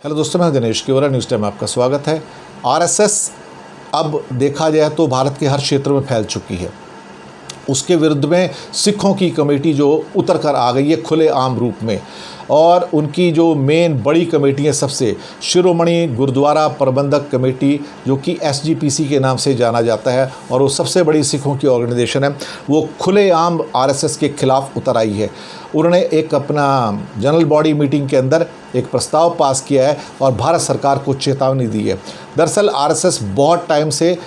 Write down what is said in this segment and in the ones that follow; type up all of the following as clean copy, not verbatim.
Hello दोस्तों, मैं Dinesh kewra, news time में आपका स्वागत है। आरएसएस अब देखा जाए तो भारत के हर क्षेत्र में फैल चुकी है। उसके विरुद्ध में सिखों की कमेटी जो उतर कर आ गई है खुले आम रूप में, और उनकी जो मेन बड़ी कमेटी है सबसे शिरोमणि गुरुद्वारा प्रबंधक कमेटी, जो कि SGPC के नाम से जाना जाता है, और वो सबसे बड़ी सिखों की ऑर्गेनाइजेशन है, वो खुले आम RSS के खिलाफ उतर आई है। उन्होंने एक अपना जनरल बॉडी मीटिंग के अंदर एक प्रस्ताव पास किया है और भारत सरकार को चेतावनी दी है। दरअसल RSS बहुत टाइम से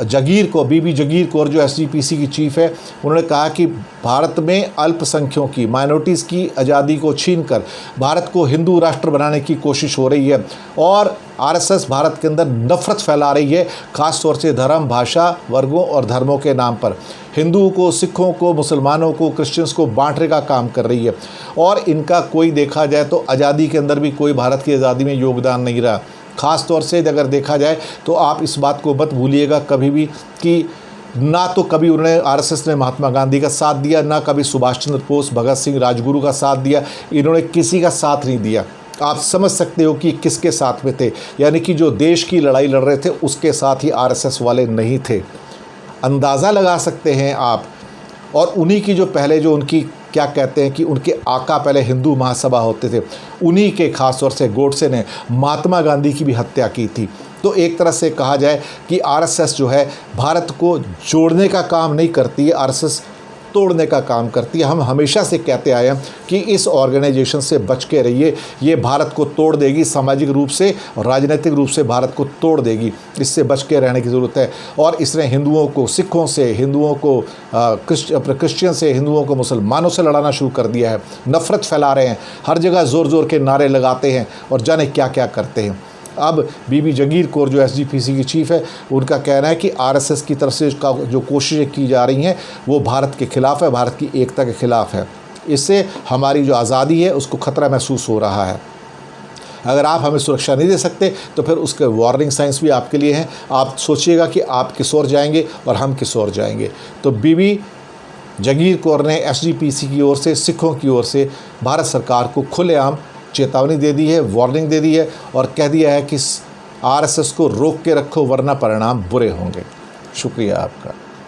जगीर को, बीबी जगीर कौर जो SGPC की चीफ है, उन्होंने कहा कि भारत में अल्पसंख्यकों की, माइनॉरिटीज़ की आज़ादी को छीनकर भारत को हिंदू राष्ट्र बनाने की कोशिश हो रही है, और RSS भारत के अंदर नफरत फैला रही है, ख़ास तौर से धर्म, भाषा, वर्गों और धर्मों के नाम पर। हिंदुओं को, सिखों को, मुसलमानों को, क्रिश्चियंस को बांटने का काम कर रही है, और इनका कोई देखा जाए तो आज़ादी के अंदर भी कोई भारत की आज़ादी में योगदान नहीं रहा। ख़ास तौर से अगर देखा जाए तो आप इस बात को मत भूलिएगा कभी भी कि ना तो कभी उन्होंने RSS ने महात्मा गांधी का साथ दिया, ना कभी सुभाष चंद्र बोस, भगत सिंह, राजगुरु का साथ दिया। इन्होंने किसी का साथ नहीं दिया। आप समझ सकते हो कि किसके साथ में थे, यानी कि जो देश की लड़ाई लड़ रहे थे उसके साथ ही RSS वाले नहीं थे। अंदाज़ा लगा सकते हैं आप। और उन्हीं की जो पहले जो उनकी क्या कहते हैं कि उनके आका पहले हिंदू महासभा होते थे, उन्हीं के ख़ास तौर से गोडसे ने महात्मा गांधी की भी हत्या की थी। तो एक तरह से कहा जाए कि RSS जो है भारत को जोड़ने का काम नहीं करती है, RSS तोड़ने का काम करती है। हम हमेशा से कहते आए हैं कि इस ऑर्गेनाइजेशन से बच के रहिए, ये भारत को तोड़ देगी, सामाजिक रूप से और राजनीतिक रूप से भारत को तोड़ देगी। इससे बच के रहने की ज़रूरत है। और इसने हिंदुओं को सिखों से, हिंदुओं को क्रिश्चियन से, हिंदुओं को मुसलमानों से लड़ाना शुरू कर दिया है। नफ़रत फैला रहे हैं, हर जगह ज़ोर ज़ोर के नारे लगाते हैं और जाने क्या क्या करते हैं। अब बीबी जगीर कौर जो SGPC की चीफ है, उनका कहना है कि RSS की तरफ से जो कोशिशें की जा रही हैं वो भारत के ख़िलाफ़ है, भारत की एकता के ख़िलाफ़ है। इससे हमारी जो आज़ादी है उसको ख़तरा महसूस हो रहा है। अगर आप हमें सुरक्षा नहीं दे सकते तो फिर उसके वार्निंग साइंस भी आपके लिए हैं। आप सोचिएगा कि आप किस ओर जाएंगे और हम किस ओर जाएंगे। तो बीबी जगीर कौर ने SGPC की ओर से, सिखों की ओर से भारत सरकार को खुलेआम चेतावनी दे दी है, वार्निंग दे दी है, और कह दिया है कि RSS को रोक के रखो वरना परिणाम बुरे होंगे। शुक्रिया आपका।